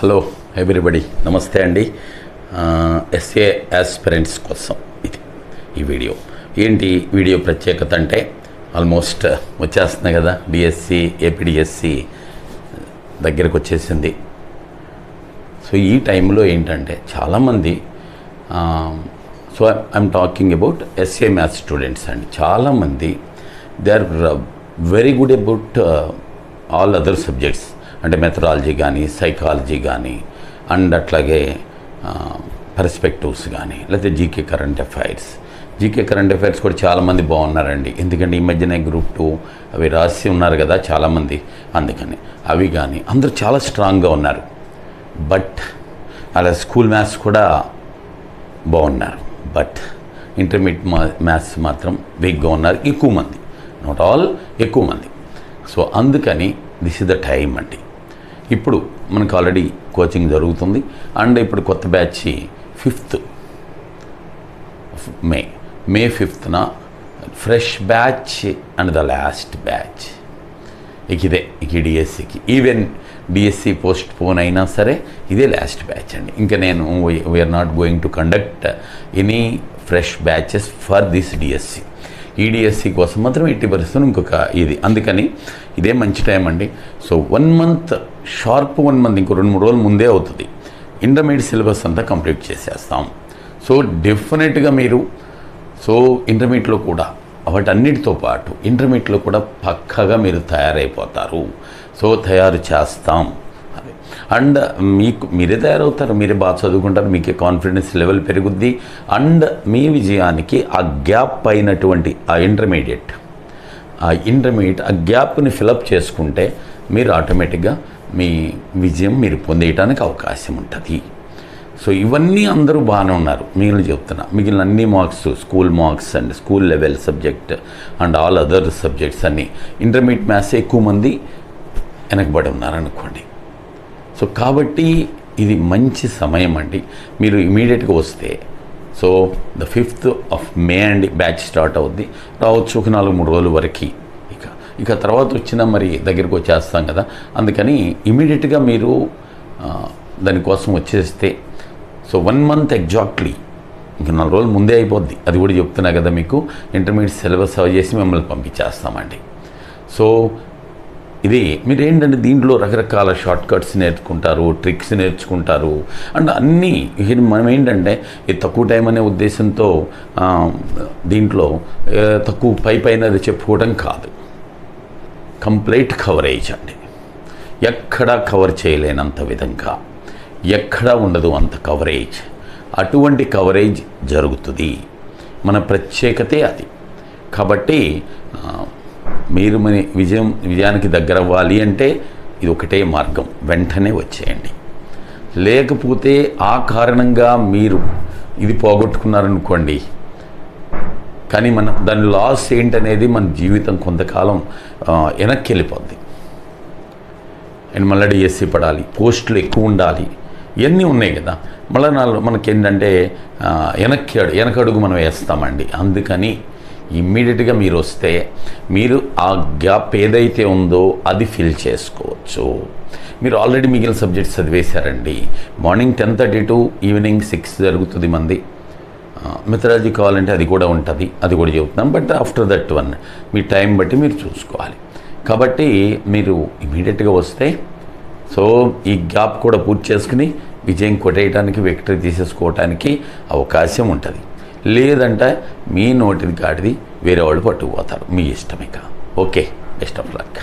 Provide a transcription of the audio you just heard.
Hello everybody, నమస్తే అండి. SA aspirants కోసం ఈ వీడియో. ఏంటి వీడియో ప్రత్యేకత అంటే, ఆల్మోస్ట్ వచ్చేస్తున్నాయి కదా, డిఎస్సి ఏపీడిఎస్సి దగ్గరకు వచ్చేసింది. సో ఈ టైంలో ఏంటంటే చాలామంది, so I'm talking about SA maths students అండి. చాలామంది they are very good about all other subjects, అంటే మెథడాలజీ కానీ, సైకాలజీ కానీ, అండ్ అట్లాగే పర్స్పెక్టివ్స్ కానీ, లేకపోతే జీకే కరెంట్ అఫైర్స్ కూడా చాలామంది బాగున్నారండి. ఎందుకంటే ఈ మధ్యనే గ్రూప్ 2 అవి రాసి ఉన్నారు కదా చాలామంది, అందుకని అవి కానీ అందరూ చాలా స్ట్రాంగ్గా ఉన్నారు. బట్ అలా స్కూల్ మ్యాథ్స్ కూడా బాగున్నారు. బట్ ఇంటర్మీడియట్ మ్యాథ్స్ మాత్రం వీక్గా ఉన్నారు ఎక్కువ మంది, నాట్ ఆల్, ఎక్కువ మంది. సో అందుకని దిస్ ఇస్ ద టైం అండి. ఇప్పుడు మనకు ఆల్రెడీ కోచింగ్ జరుగుతుంది, అండ్ ఇప్పుడు కొత్త batch 5th May 5th fresh batch and the last batch. ఇదే డిఎస్సికి, ఈవెన్ డిఎస్సి పోస్ట్ పోన్ అయినా సరే ఇదే లాస్ట్ బ్యాచ్ అండి. ఇంకా నేను we're not going to conduct any fresh batches for this DSC. ఈ డిఎస్సి కోసం మాత్రం 80% ఇంకొక ఇది, అందుకని ఇదే మంచి టైం అండి. సో 1 మంత్ షార్ప్, 1 మంత్ ఇంకో 2-3 రోజుల ముందే అవుతుంది. ఇంటర్మీడియట్ సిలబస్ అంతా కంప్లీట్ చేసేస్తాం. సో డెఫినెట్గా మీరు ఇంటర్మీడియట్లో కూడా వాటన్నిటితో పాటు ఇంటర్మీడియట్లో కూడా పక్కగా మీరు తయారైపోతారు. తయారు చేస్తాం. అండ్ మీరే తయారవుతారు, మీరే బాగా చదువుకుంటారు, మీకే కాన్ఫిడెన్స్ లెవెల్ పెరుగుద్ది. అండ్ మీ విజయానికి ఆ గ్యాప్ అయినటువంటి ఆ ఇంటర్మీడియట్ ఆ గ్యాప్ని ఫిలప్ చేసుకుంటే మీరు ఆటోమేటిక్గా మీ విజయం మీరు పొందేయడానికి అవకాశం ఉంటుంది. సో ఇవన్నీ అందరూ బాగానే ఉన్నారు. మిగిలిన అన్ని marks, school marks and school level subject and all other subjects అన్నీ, ఇంటర్మీడియట్ మ్యాథ్స్ ఎక్కువ మంది వెనకబడి ఉన్నారనుకోండి. సో కాబట్టి ఇది మంచి సమయం అండి. మీరు ఇమీడియట్గా వస్తే, ద 5th మే అండి బ్యాచ్ స్టార్ట్ అవుద్ది. రావచ్చు ఒక 4-3 రోజుల వరకు. ఇక తర్వాత వచ్చినా మరి దగ్గరికి వచ్చేస్తాం కదా, అందుకని ఇమీడియట్గా మీరు దానికోసం వచ్చేస్తే 1 మంత్ ఎగ్జాక్ట్లీ, ఇంకా 4 రోజులు ముందే అయిపోద్ది. అది కూడా చెప్తున్నా కదా మీకు, ఇంటర్మీడియట్ సిలబస్ అవి చేసి మిమ్మల్ని పంపించేస్తామండి. సో ఇది మీరు ఏంటంటే దీంట్లో రకరకాల షార్ట్ కట్స్ నేర్చుకుంటారు, ట్రిక్స్ నేర్చుకుంటారు, అండ్ అన్నీ. మనం ఏంటంటే ఈ తక్కువ టైం అనే ఉద్దేశంతో దీంట్లో తక్కువ పైన చెప్పుకోవడం కాదు, కంప్లీట్ కవరేజ్ అండి. ఎక్కడా కవర్ చేయలేనంత విధంగా ఎక్కడా ఉండదు అంత కవరేజ్. అటువంటి కవరేజ్ జరుగుతుంది. మన ప్రత్యేకతే అది. కాబట్టి మీరు మన విజయానికి దగ్గర అవ్వాలి అంటే ఇది ఒకటే మార్గం, వెంటనే వచ్చేయండి. లేకపోతే ఆ కారణంగా మీరు ఇది పోగొట్టుకున్నారనుకోండి, కానీ దాని లాస్ ఏంటనేది మన జీవితం కొంతకాలం వెనక్కి వెళ్ళిపోద్ది. అండ్ మళ్ళీ డిఎస్సి పడాలి, పోస్టులు ఎక్కువ ఉండాలి, ఇవన్నీ ఉన్నాయి కదా. మళ్ళీ మనకేంటంటే వెనకడుగు మనం వేస్తామండి. అందుకని ఇమ్మీడియట్గా మీరు వస్తే మీరు ఆ గ్యాప్ ఏదైతే ఉందో అది ఫిల్ చేసుకోవచ్చు. మీరు ఆల్రెడీ మిగిలిన సబ్జెక్ట్స్ చదివేశారండి. మార్నింగ్ 10:30 to ఈవినింగ్ 6 జరుగుతుంది మంది. మెథడాలజీ కావాలంటే అది కూడా ఉంటుంది, అది కూడా చెబుతున్నాం. But after that me time బట్టి మీరు చూసుకోవాలి. కాబట్టి మీరు ఇమీడియట్గా వస్తే ఈ గ్యాప్ కూడా పూర్తి చేసుకుని విజయం కొట్టేయడానికి, విక్టరీ తీసేసుకోవడానికి అవకాశం ఉంటుంది. లేదంటే మీ నోటిది కాడిది వేరే వాళ్ళు పట్టుకుపోతారు. మీ ఇష్టం. ఇక ఓకే, బెస్ట్ ఆఫ్ లక్.